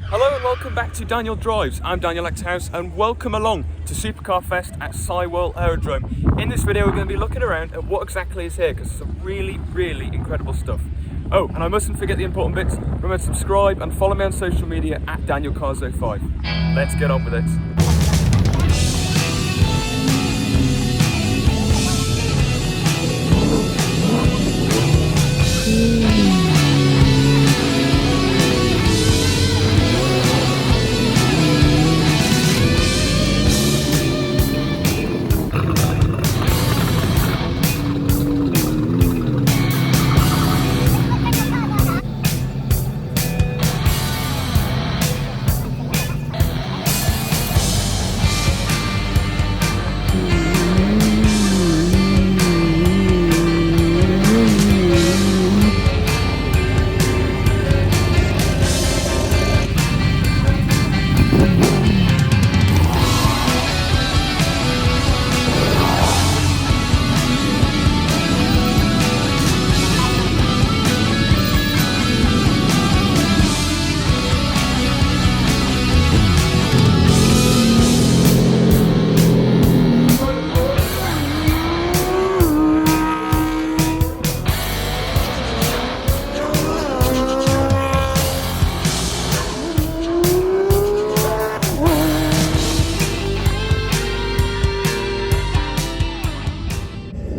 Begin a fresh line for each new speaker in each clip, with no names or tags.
Hello and welcome back to Daniel Drives. I'm Daniel Achterhuis and welcome along to Supercar Fest at Sywell Aerodrome. In this video we're going to be looking around at what exactly is here because it's some really incredible stuff. Oh, and I mustn't forget the important bits. Remember to subscribe and follow me on social media at DanielCars05. Let's get on with it.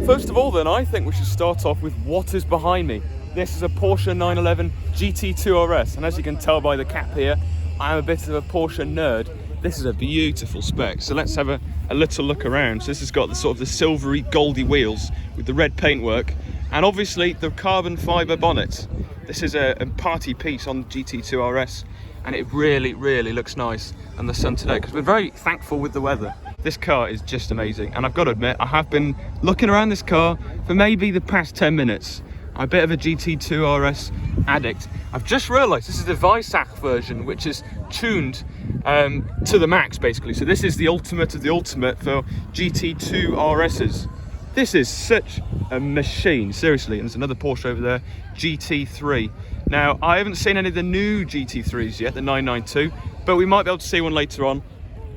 First of all then, I think we should start off with what is behind me. This is a Porsche 911 GT2 RS, and as you can tell by the cap here, I am a bit of a Porsche nerd. This is a beautiful spec, so let's have a little look around. So this has got the sort of the silvery goldy wheels with the red paintwork, and obviously the carbon fibre bonnet. This is a party piece on the GT2 RS, and it really looks nice in the sun today, because we're very thankful with the weather. This car is just amazing, and I've got to admit, I have been looking around this car for maybe the past 10 minutes. I'm a bit of a GT2 RS addict. I've just realised this is the Weissach version, which is tuned to the max, basically. So this is the ultimate of the ultimate for GT2 RSs. This is such a machine, seriously. And there's another Porsche over there, GT3. Now, I haven't seen any of the new GT3s yet, the 992, but we might be able to see one later on.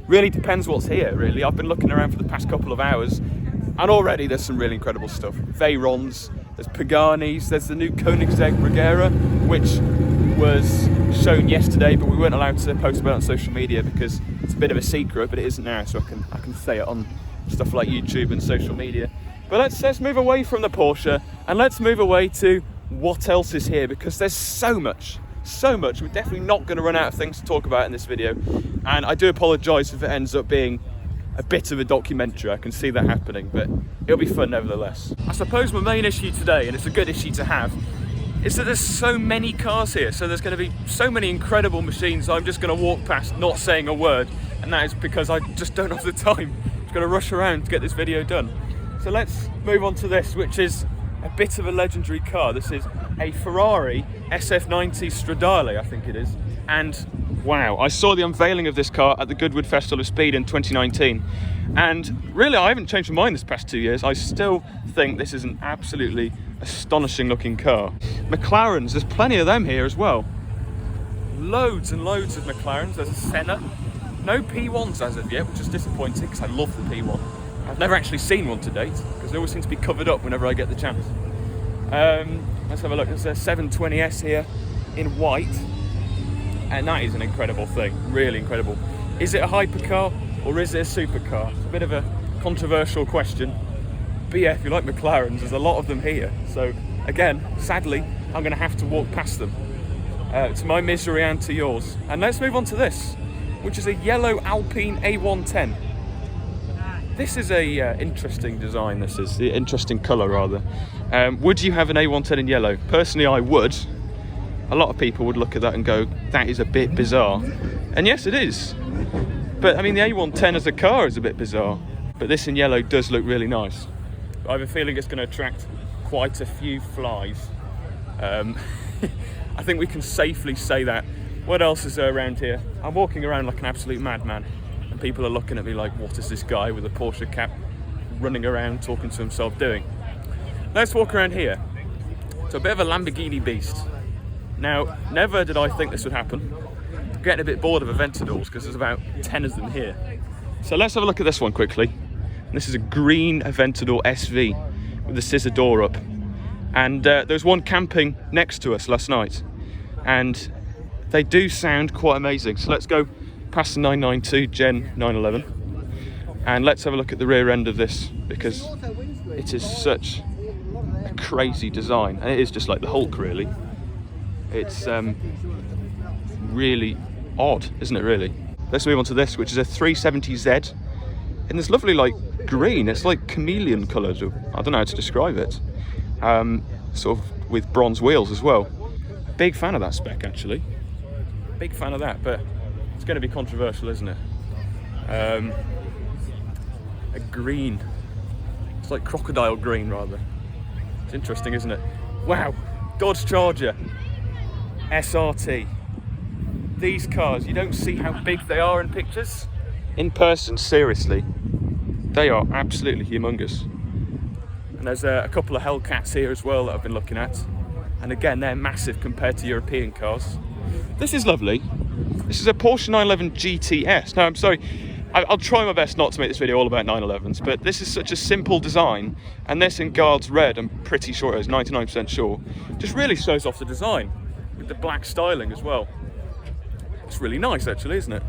Really depends what's here, really. I've been looking around for the past couple of hours, and already there's some really incredible stuff. Veyrons, there's Pagani's, there's the new Koenigsegg Regera, which was shown yesterday, but we weren't allowed to post about it on social media because it's a bit of a secret, but it isn't now, so I can say it on stuff like YouTube and social media. But let's move away from the Porsche, and let's move away to what else is here, because there's so much. We're definitely not going to run out of things to talk about in this video, and I do apologise if it ends up being a bit of a documentary. I can see that happening, but it'll be fun nevertheless. I suppose my main issue today, and it's a good issue to have, is that there's so many cars here, so there's going to be so many incredible machines I'm just going to walk past not saying a word, and that is because I just don't have the time. I'm just going to rush around to get this video done. So let's move on to this, which is a bit of a legendary car. This is a Ferrari SF90 Stradale, I think it is. And wow, I saw the unveiling of this car at the Goodwood Festival of Speed in 2019. And really, I haven't changed my mind this past 2 years. I still think this is an absolutely astonishing looking car. McLarens, there's plenty of them here as well. Loads and loads of McLarens. There's a Senna. No P1s as of yet, which is disappointing because I love the P1. I've never actually seen one to date because they always seem to be covered up whenever I get the chance. Let's have a look. There's a 720S here in white, and that is an incredible thing, really incredible. Is it a hypercar or is it a supercar? It's a bit of a controversial question, but yeah, if you like McLarens, there's a lot of them here. So again, sadly, I'm going to have to walk past them, to my misery and to yours. And let's move on to this, which is a yellow Alpine A110. This is a interesting design. This is the interesting colour, rather. Would you have an A110 in yellow? Personally, I would. A lot of people would look at that and go, that is a bit bizarre. And yes, it is. But I mean, the A110 as a car is a bit bizarre. But this in yellow does look really nice. I have a feeling it's going to attract quite a few flies. I think we can safely say that. What else is there around here? I'm walking around like an absolute madman. And people are looking at me like, what is this guy with a Porsche cap running around talking to himself doing? Let's walk around here. It's a bit of a Lamborghini beast. Now, never did I think this would happen. I'm getting a bit bored of Aventadors because there's about 10 of them here. So let's have a look at this one quickly. This is a green Aventador SV with the scissor door up. And there was one camping next to us last night. And they do sound quite amazing. So let's go past the 992 Gen 911. And let's have a look at the rear end of this, because it is such a crazy design. And it is just like the Hulk, really. It's really odd, isn't it, really? Let's move on to this, which is a 370Z. And this lovely, like, green. It's like chameleon coloured. I don't know how to describe it. Sort of with bronze wheels as well. Big fan of that spec, actually. Big fan of that, but it's going to be controversial, isn't it? A green. It's like crocodile green, rather. It's interesting, isn't it? Wow, Dodge Charger, SRT. These cars, you don't see how big they are in pictures. In person, seriously, they are absolutely humongous. And there's a couple of Hellcats here as well that I've been looking at. And again, they're massive compared to European cars. This is lovely. This is a Porsche 911 GTS. Now, I'm sorry, I'll try my best not to make this video all about 911s, but this is such a simple design, and this in Guards Red, I'm pretty sure it is, 99% sure, just really shows off the design, with the black styling as well. It's really nice, actually, isn't it?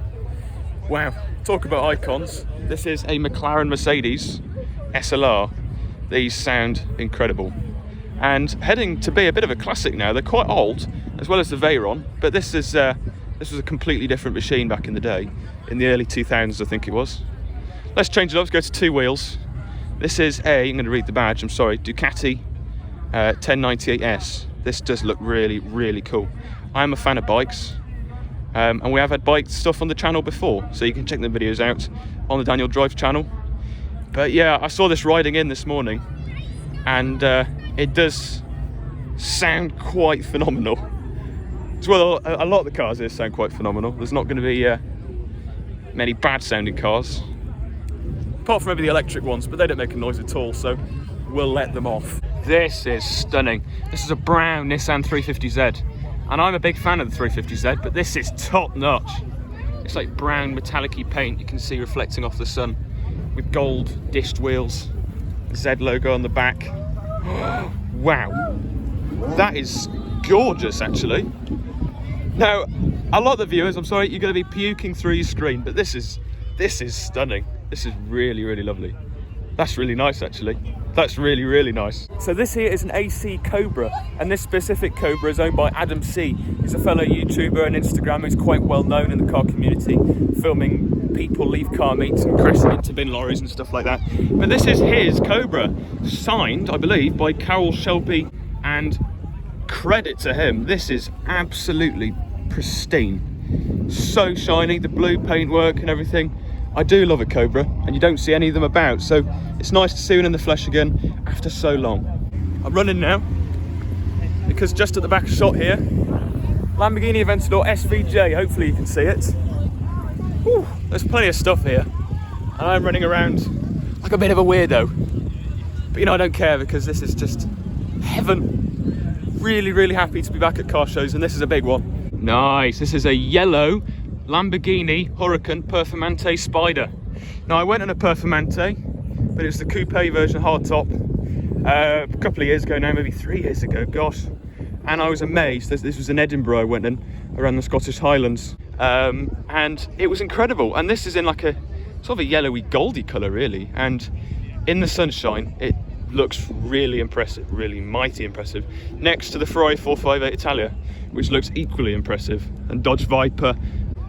Wow, talk about icons. This is a McLaren Mercedes SLR. These sound incredible. And heading to be a bit of a classic now. They're quite old, as well as the Veyron, but this was a completely different machine back in the day, in the early 2000s, I think it was. Let's change it up, let's go to two wheels. This is I'm going to read the badge, I'm sorry, Ducati 1098S. This does look really, really cool. I'm a fan of bikes, and we have had bike stuff on the channel before, so you can check the videos out on the Daniel Drive channel. But yeah, I saw this riding in this morning, and it does sound quite phenomenal. As well, a lot of the cars here sound quite phenomenal. There's not going to be many bad sounding cars, apart from maybe the electric ones, but they don't make a noise at all, so we'll let them off. This is stunning. This is a brown Nissan 350Z, and I'm a big fan of the 350Z, but this is top notch. It's like brown metallic-y paint you can see reflecting off the sun, with gold dished wheels, Z logo on the back. Wow, that is gorgeous, actually. Now, a lot of the viewers, I'm sorry, you're going to be puking through your screen, but this is stunning. This is really, really lovely. That's really nice, actually. That's really, really nice. So this here is an AC Cobra, and this specific Cobra is owned by Adam C. He's a fellow YouTuber and Instagrammer who's quite well known in the car community, filming people leave car meets and crashing into bin lorries and stuff like that. But this is his Cobra, signed, I believe, by Carroll Shelby, and credit to him, this is absolutely pristine. So shiny, the blue paintwork and everything. I do love a Cobra, and you don't see any of them about, so it's nice to see one in the flesh again after so long. I'm running now, because just at the back shot here, Lamborghini Aventador SVJ, hopefully you can see it. Whew, there's plenty of stuff here, and I'm running around like a bit of a weirdo. But you know, I don't care, because this is just heaven. Really, really happy to be back at car shows, and this is a big one. Nice, this is a yellow Lamborghini Huracan Performante Spider. Now, I went on a Performante, but it was the coupe version hardtop a couple of years ago now, maybe 3 years ago, gosh. And I was amazed. This was in Edinburgh, I went in, around the Scottish Highlands. And it was incredible. And this is in like a sort of a yellowy goldy colour, really. And in the sunshine, it looks really impressive, really mighty impressive. Next to the Ferrari 458 Italia, which looks equally impressive. And Dodge Viper.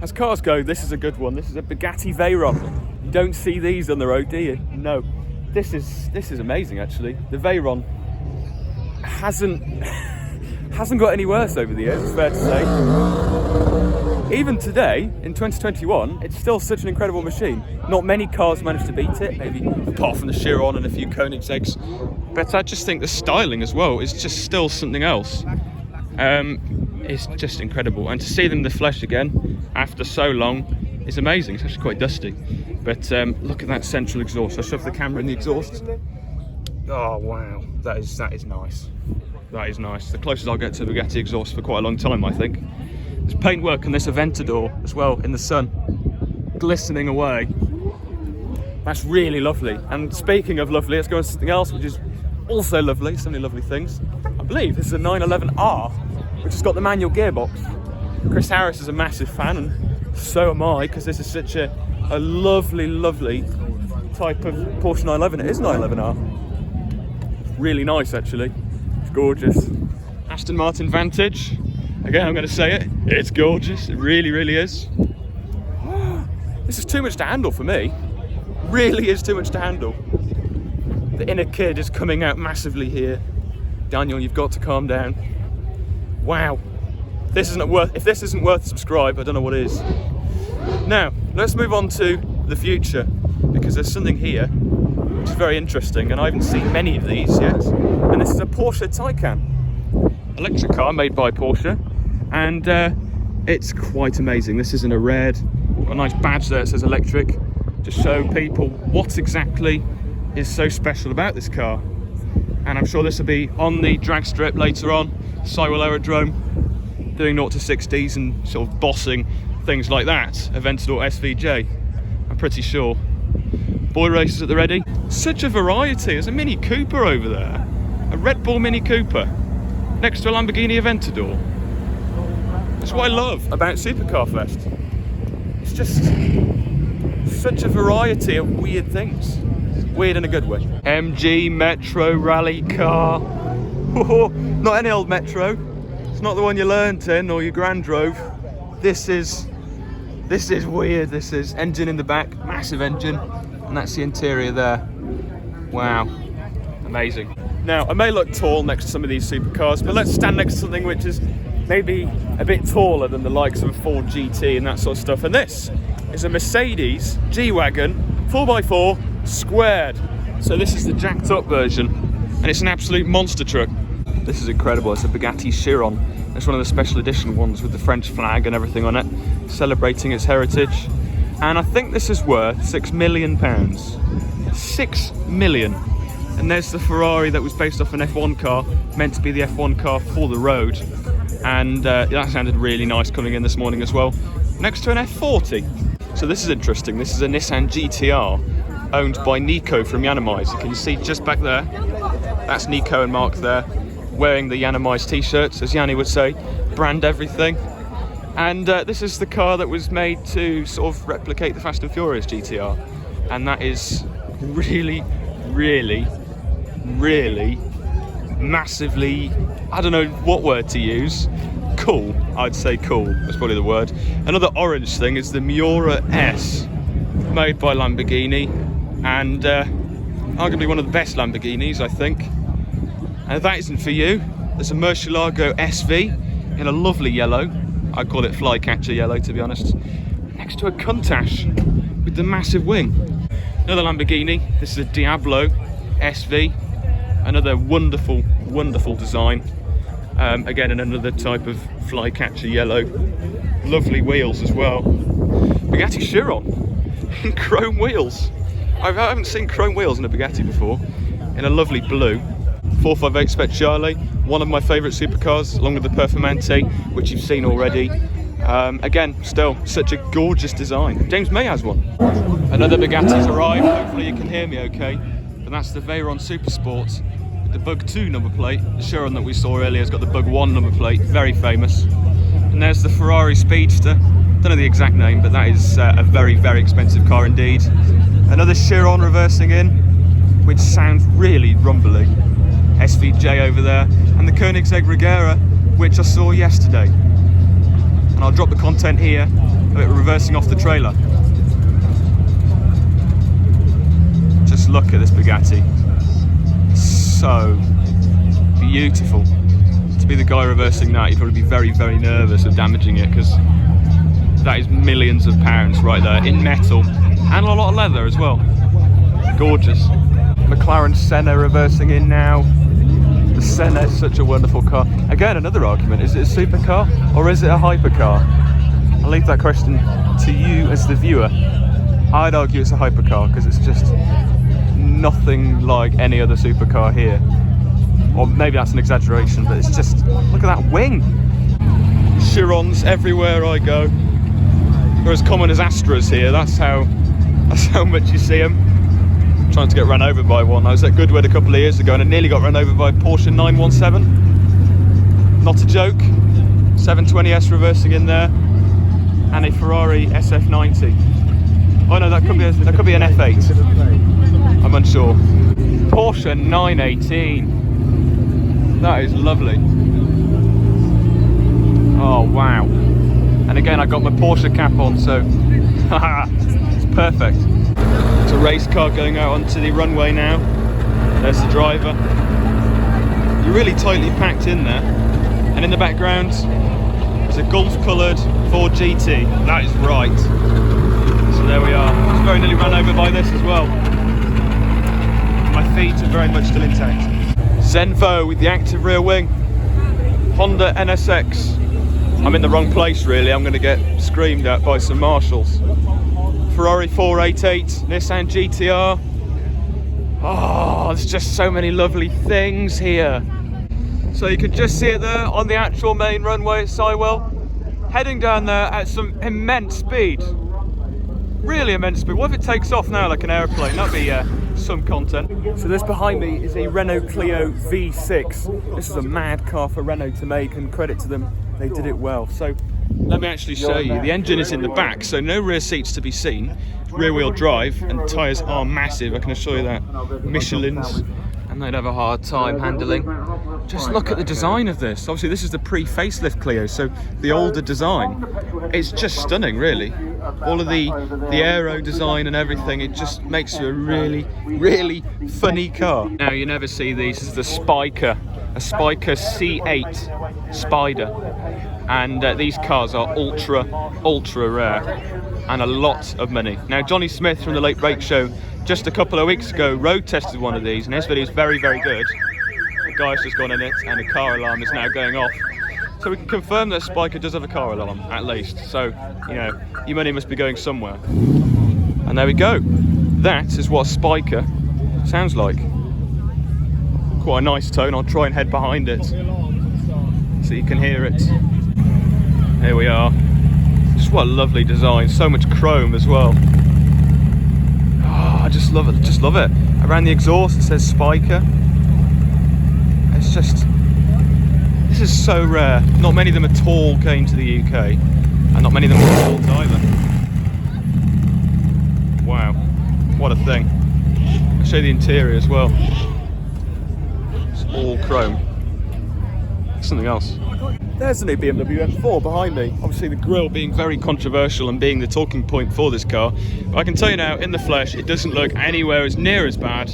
As cars go, this is a good one. This is a Bugatti Veyron. You don't see these on the road, do you? No. This is amazing, actually. The Veyron hasn't got any worse over the years, it's fair to say. Even today, in 2021, it's still such an incredible machine. Not many cars manage to beat it, maybe apart from the Chiron and a few Koenigsegg's. But I just think the styling as well is just still something else. It's just incredible, and to see them in the flesh again after so long is amazing. It's actually quite dusty, but look at that central exhaust. I shoved the camera in the exhaust. Oh wow, that is nice. That is nice. The closest I'll get to Bugatti exhaust for quite a long time, I think. There's paintwork on this Aventador as well in the sun, glistening away. That's really lovely. And speaking of lovely, let's go on to something else which is also lovely. So many lovely things. I believe this is a 911R, which has got the manual gearbox. Chris Harris is a massive fan, and so am I, because this is such a lovely, lovely type of Porsche 911. It is 911R. Really nice, actually. It's gorgeous. Aston Martin Vantage. Again, I'm going to say it. It's gorgeous. It really, really is. This is too much to handle for me. Really is too much to handle. The inner kid is coming out massively here. Daniel, you've got to calm down. Wow. If this isn't worth a subscribe, I don't know what is. Now, let's move on to the future, because there's something here which is very interesting, and I haven't seen many of these yet. And this is a Porsche Taycan, electric car made by Porsche, and it's quite amazing. This is in a red, got a nice badge there that says electric, to show people what exactly is so special about this car. And I'm sure this will be on the drag strip later on, Sywell Aerodrome, doing 0 to 60s and sort of bossing things like that, Aventador SVJ, I'm pretty sure. Boy races at the ready. Such a variety. There's a Mini Cooper over there, a Red Bull Mini Cooper, next to a Lamborghini Aventador. That's what I love about Supercar Fest. It's just such a variety of weird things. Weird in a good way. MG Metro rally car. Not any old Metro. It's not the one you learnt in or your grand drove. This is weird. This is engine in the back, massive engine, and that's the interior there. Wow, amazing. Now, I may look tall next to some of these supercars, but let's stand next to something which is maybe a bit taller than the likes of a Ford GT and that sort of stuff. And this is a Mercedes G-Wagon 4x4 squared. So this is the jacked up version, and it's an absolute monster truck. This is incredible. It's a Bugatti Chiron. It's one of the special edition ones with the French flag and everything on it, celebrating its heritage. And I think this is worth £6 million. 6 million. And there's the Ferrari that was based off an F1 car, meant to be the F1 car for the road. And that sounded really nice coming in this morning as well, next to an F40. So this is interesting. This is a Nissan GTR owned by Nico from Yaris. You can see just back there, that's Nico and Mark there, wearing the Yaris t-shirts, as Yanni would say, brand everything. And this is the car that was made to sort of replicate the Fast and Furious GTR. And that is really, really, really massively, I don't know what word to use, cool. I'd say cool, that's probably the word. Another orange thing is the Miura S, made by Lamborghini, and arguably one of the best Lamborghinis, I think. And if that isn't for you, there's a Murcielago SV in a lovely yellow. I call it flycatcher yellow, to be honest, next to a Countach with the massive wing. Another Lamborghini. This is a Diablo SV, another wonderful, wonderful design. Again, in another type of flycatcher yellow. Lovely wheels as well. Bugatti Chiron in chrome wheels. I haven't seen chrome wheels in a Bugatti before. In a lovely blue. 458 Speciale, one of my favourite supercars, along with the Performante, which you've seen already. Again, still such a gorgeous design. James May has one. Another Bugatti's arrived. Hopefully you can hear me okay. But that's the Veyron Supersport with the Bug 2 number plate. The Chiron that we saw earlier has got the Bug 1 number plate, very famous. And there's the Ferrari Speedster. Don't know the exact name, but that is a very, very expensive car indeed. Another Chiron reversing in, which sounds really rumbly. SVJ over there, and the Koenigsegg Regera, which I saw yesterday. And I'll drop the content here of it reversing off the trailer. Just look at this Bugatti. So beautiful. To be the guy reversing that, you'd probably be very, very nervous of damaging it, because that is millions of pounds right there, in metal, and a lot of leather as well. Gorgeous. McLaren Senna reversing in now. The Senna is such a wonderful car. Again, another argument, is it a supercar or is it a hypercar? I'll leave that question to you as the viewer. I'd argue it's a hypercar, because it's just nothing like any other supercar here. Or maybe that's an exaggeration, but it's just, look at that wing. Chirons everywhere I go. They're as common as Astras here. That's how much you see them. I'm trying to get run over by one. I was at Goodwood a couple of years ago and I nearly got run over by a Porsche 917. Not a joke. 720S reversing in there, and a Ferrari SF90. Oh no, that could be an F8. I'm unsure. Porsche 918. That is lovely. Oh wow. And again, I got my Porsche cap on, so it's perfect. It's a race car going out onto the runway now. There's the driver. You're really tightly packed in there. And in the background, there's a Gulf-coloured Ford GT. That is right. So there we are. I was very nearly run over by this as well. My feet are very much still intact. Zenvo with the active rear wing. Honda NSX. I'm in the wrong place really. I'm going to get screamed at by some marshals. Ferrari 488, Nissan GTR. Oh, there's just so many lovely things here. So you can just see it there on the actual main runway at Sywell. Heading down there at some immense speed. Really immense speed. What if it takes off now like an aeroplane? That'd be some content. So this behind me is a Renault Clio V6. This is a mad car for Renault to make, and credit to them, they did it well. So let me actually show you. The engine is in the back, so no rear seats to be seen. Rear wheel drive, and the tyres are massive, I can assure you that. Michelin's, and they'd have a hard time handling. Just look at the design of this. Obviously this is the pre-facelift Clio, so the older design. It's just stunning really. All of the aero design and everything, it just makes you a really, really funny car. Now you never see these. This is the Spiker, a Spiker C8 Spider. And these cars are ultra rare and a lot of money. Now Johnny Smith from the Late Break Show just a couple of weeks ago road tested one of these, and his video is very good. The guy's just gone in it and the car alarm is now going off. So we can confirm that Spiker does have a car alarm, at least. So, you know, your money must be going somewhere. And there we go. That is what Spiker sounds like. Quite a nice tone. I'll try and head behind it so you can hear it. Here we are. Just what a lovely design. So much chrome as well. Oh, I just love it. Just love it. Around the exhaust it says Spiker. It's just... This is so rare. Not many of them at all came to the UK, and not many of them were built either. Wow, what a thing. I'll show you the interior as well. It's all chrome. Something else. There's the new BMW M4 behind me. Obviously the grille being very controversial and being the talking point for this car. But I can tell you now, in the flesh, it doesn't look anywhere as near as bad.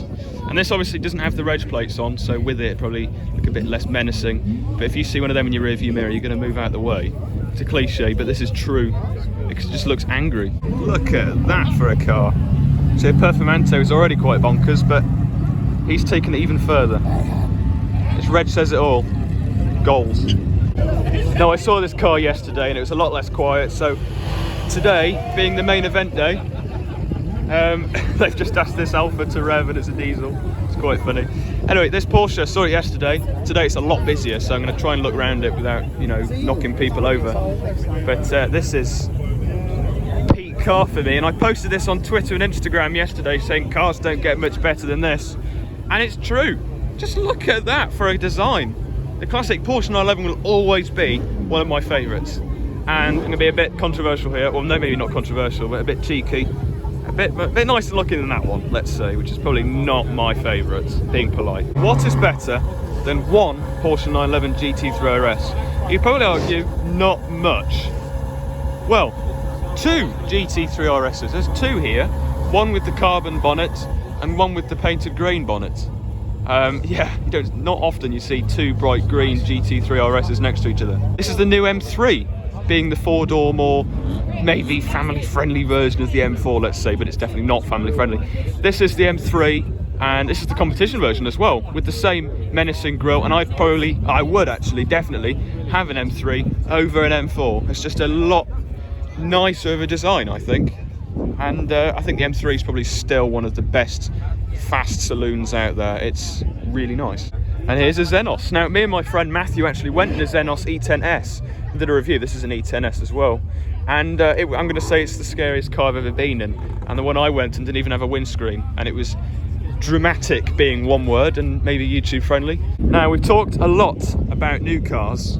And this obviously doesn't have the reg plates on, so with it probably look a bit less menacing. But if you see one of them in your rear view mirror, you're going to move out of the way. It's a cliche, but this is true. It just looks angry. Look at that for a car. So Performante is already quite bonkers, but he's taken it even further. This reg says it all. Goals. Now I saw this car yesterday and it was a lot less quiet, so today, being the main event day, they've just asked this Alpha to rev and it's a diesel. It's quite funny. Anyway, this Porsche, I saw it yesterday. Today it's a lot busier, so I'm going to try and look around it without, you know, knocking people over. But this is peak car for me, and I posted this on Twitter and Instagram yesterday saying cars don't get much better than this. And it's true. Just look at that for a design. The classic Porsche 911 will always be one of my favourites. And I'm going to be a bit controversial here. Well, no, maybe not controversial, but a bit cheeky. A bit nicer looking than that one, let's say, which is probably not my favourite, being polite. What is better than one Porsche 911 GT3 RS? You'd probably argue not much. Well, two GT3 RSs. There's two here, one with the carbon bonnet and one with the painted green bonnet. Yeah, not often you see two bright green GT3 RSs next to each other. This is the new M3, being the four-door, more maybe family-friendly version of the M4, let's say, but it's definitely not family-friendly. This is the M3, and this is the competition version as well, with the same menacing grille, and I would actually definitely have an M3 over an M4. It's just a lot nicer of a design, I think. And I think the M3 is probably still one of the best fast saloons out there. It's really nice. And here's a Xenos. Now, me and my friend Matthew actually went in a Xenos E10S and did a review. This is an E10S as well. And I'm going to say it's the scariest car I've ever been in. And the one I went in didn't even have a windscreen. And it was dramatic being one word and maybe YouTube friendly. Now, we've talked a lot about new cars,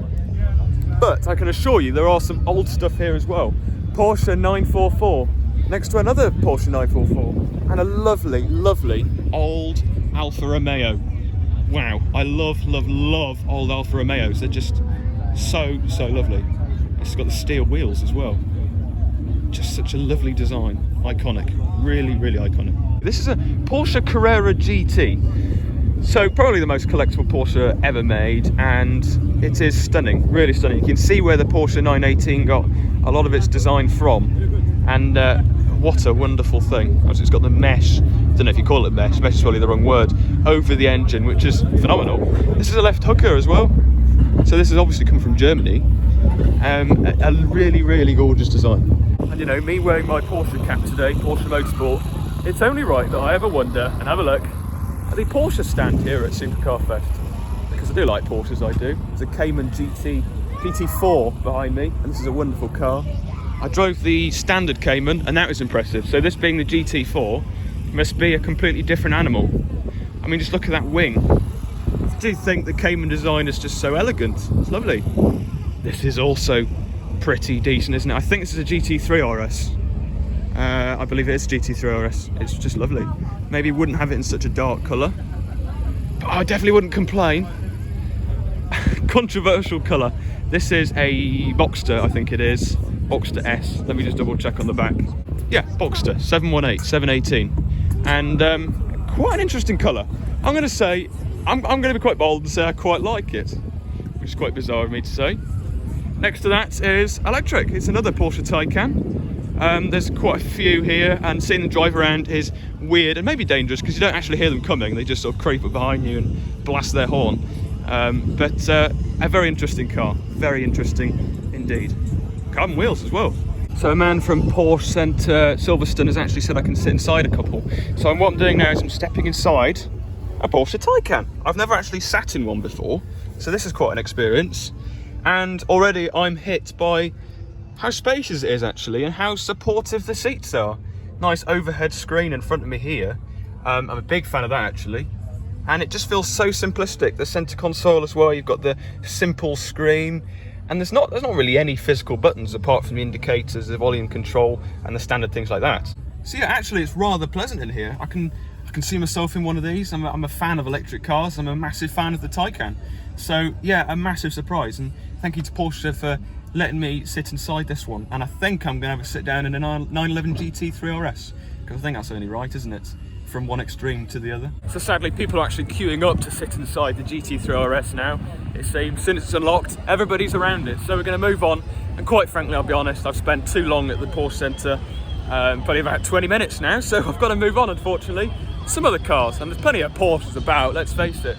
but I can assure you there are some old stuff here as well. Porsche 944 next to another Porsche 944 and a lovely, lovely old Alfa Romeo. Wow, I love old Alfa Romeos. They're just so lovely. It's got the steel wheels as well. Just such a lovely design. Iconic, really iconic. This is a Porsche Carrera GT. So probably the most collectible Porsche ever made, and it is stunning, really stunning. You can see where the Porsche 918 got a lot of its design from, and what a wonderful thing. It's got the mesh, I don't know if you call it mesh is probably the wrong word, over the engine, which is phenomenal. This is a left hooker as well, so this has obviously come from Germany. A really gorgeous design. And you know, me wearing my Porsche cap today, Porsche Motorsport, it's only right that I ever wonder and have a look at the Porsche stand here at Supercar Fest, because I do like Porsches, I do. There's a Cayman GT4 behind me, and this is a wonderful car. I drove the standard Cayman, and that was impressive. So this being the GT4 must be a completely different animal. I mean, just look at that wing. I do think the Cayman design is just so elegant. It's lovely. This is also pretty decent, isn't it? I think this is a GT3 RS. I believe it is GT3 RS. It's just lovely. Maybe wouldn't have it in such a dark colour, but I definitely wouldn't complain. Controversial colour. This is a Boxster, I think it is. Boxster S. Let me just double check on the back. Yeah, Boxster 718, 718, and quite an interesting colour. I'm going to say, I'm going to be quite bold and say I quite like it, which is quite bizarre of me to say. Next to that is electric. It's another Porsche Taycan. There's quite a few here, and seeing them drive around is weird and maybe dangerous because you don't actually hear them coming. They just sort of creep up behind you and blast their horn. But a very interesting car. Very interesting indeed. Carbon wheels as well. So a man from Porsche Centre Silverstone has actually said I can sit inside a couple. So what I'm doing now is I'm stepping inside a Porsche Taycan. I've never actually sat in one before, so this is quite an experience. And already I'm hit by how spacious it is actually, and how supportive the seats are. Nice overhead screen in front of me here. I'm a big fan of that actually. And it just feels so simplistic. The center console as well, you've got the simple screen. And there's not really any physical buttons apart from the indicators, the volume control, and the standard things like that. So yeah, actually it's rather pleasant in here. I can see myself in one of these. I'm a fan of electric cars. I'm a massive fan of the Taycan. So yeah, a massive surprise. And thank you to Porsche for letting me sit inside this one. And I think I'm going to have a sit down in a 911 GT3 RS, because I think that's only right, isn't it? From one extreme to the other. So sadly, people are actually queuing up to sit inside the GT3 RS now. It seems since it's unlocked, everybody's around it. So we're going to move on. And quite frankly, I'll be honest, I've spent too long at the Porsche Centre, probably about 20 minutes now. So I've got to move on, unfortunately. Some other cars, and there's plenty of Porsches about, let's face it.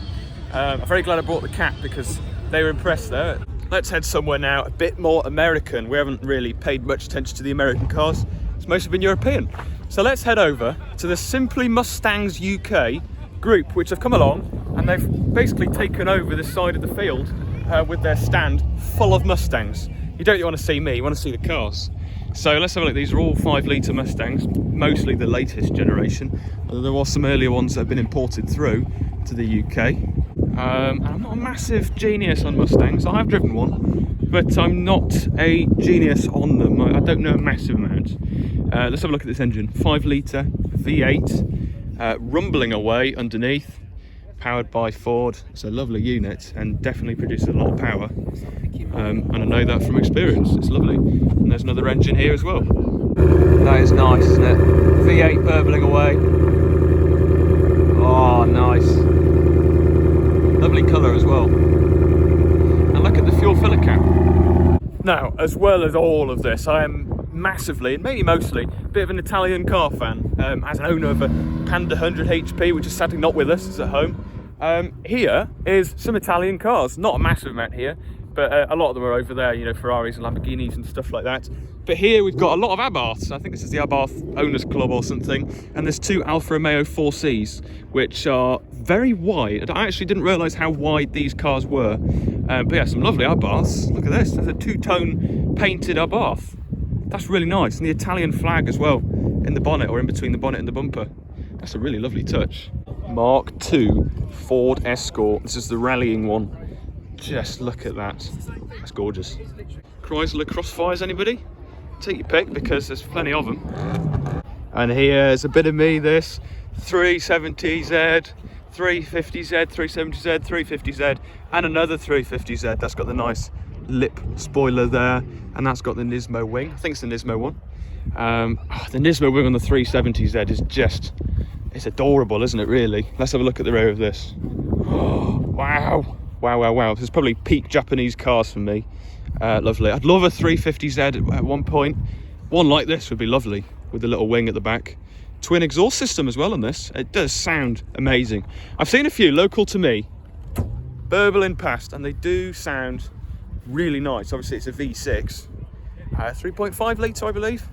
I'm very glad I brought the cap because they were impressed there. Let's head somewhere now a bit more American. We haven't really paid much attention to the American cars. It's mostly been European. So let's head over to the Simply Mustangs UK group, which have come along and they've basically taken over this side of the field with their stand full of Mustangs. You don't want to see me, you want to see the cars. So let's have a look. These are all 5-litre Mustangs, mostly the latest generation. There are some earlier ones that have been imported through to the UK. And I'm not a massive genius on Mustangs. I have driven one, but I'm not a genius on them. I don't know a massive amount. Let's have a look at this engine. 5-litre V8, rumbling away underneath, powered by Ford. It's a lovely unit and definitely produces a lot of power. And I know that from experience. It's lovely. And there's another engine here as well. That is nice, isn't it? V8 burbling away. Oh, nice. Lovely colour as well. And look at the fuel filler cap. Now, as well as all of this, I am massively, and maybe mostly, a bit of an Italian car fan. As an owner of a Panda 100 HP, which is sadly not with us, it's at home. Here is some Italian cars. Not a massive amount here, but a lot of them are over there, you know, Ferraris and Lamborghinis and stuff like that. But here we've got a lot of Abarths. I think this is the Abarth Owners Club or something. And there's two Alfa Romeo 4Cs, which are very wide. I actually didn't realise how wide these cars were. But yeah, some lovely Abarths. Look at this, there's a two-tone painted Abarth. That's really nice, and the Italian flag as well in the bonnet, or in between the bonnet and the bumper. That's a really lovely touch. Mark II Ford Escort. This is the rallying one. Just look at that. That's gorgeous. Chrysler Crossfires, anybody? Take your pick, because there's plenty of them. And here's a bit of me, this 370Z, 350Z, 370Z, 350Z, and another 350Z. That's got the nice lip spoiler there, and that's got the Nismo wing. I think it's the Nismo one. The Nismo wing on the 370Z is just, it's adorable, isn't it, really? Let's have a look at the rear of this. Wow. Wow. This is probably peak Japanese cars for me. Lovely. I'd love a 350Z at one point. One like this would be lovely, with the little wing at the back. Twin exhaust system as well on this. It does sound amazing. I've seen a few local to me burbling past, and they do sound really nice. Obviously it's a V6, 3.5 litre I believe.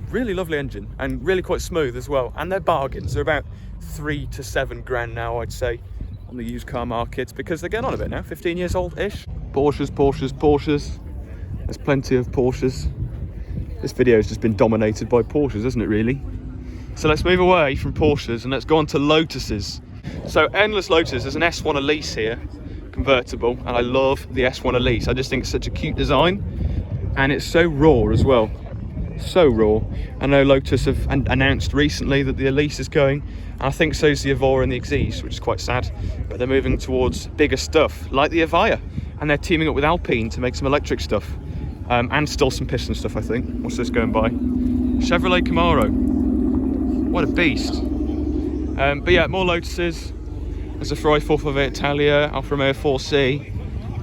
Really lovely engine, and really quite smooth as well. And they're bargains. They're about 3 to 7 grand now, I'd say, on the used car market, because they're getting on a bit now, 15 years old-ish. Porsches. There's plenty of Porsches. This video has just been dominated by Porsches, hasn't it, really? So let's move away from Porsches and let's go on to Lotuses. So Endless Lotus, there's an S1 Elise here, convertible, and I love the S1 Elise. I just think it's such a cute design, and it's so raw as well. So raw. I know Lotus have announced recently that the Elise is going, and I think so's the Evora and the Exige, which is quite sad, but they're moving towards bigger stuff, like the Avaya, and they're teaming up with Alpine to make some electric stuff, and still some piston stuff, I think. What's this going by? Chevrolet Camaro. What a beast. But yeah, more Lotuses. There's a Ferrari 458 Italia, Alfa Romeo 4C.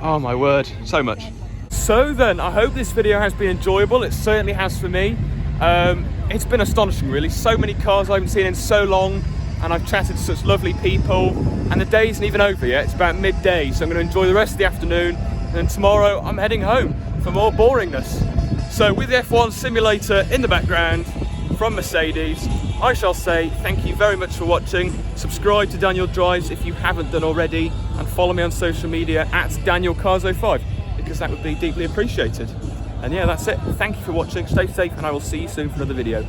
Oh my word, so much. So then, I hope this video has been enjoyable. It certainly has for me. It's been astonishing, really. So many cars I haven't seen in so long, and I've chatted to such lovely people, and the day isn't even over yet. It's about midday, so I'm going to enjoy the rest of the afternoon, and then tomorrow I'm heading home for more boringness. So with the F1 simulator in the background from Mercedes, I shall say thank you very much for watching. Subscribe to Daniel Drives if you haven't done already, and follow me on social media at DanielCars05, because that would be deeply appreciated. And yeah, that's it. Thank you for watching. Stay safe, and I will see you soon for another video.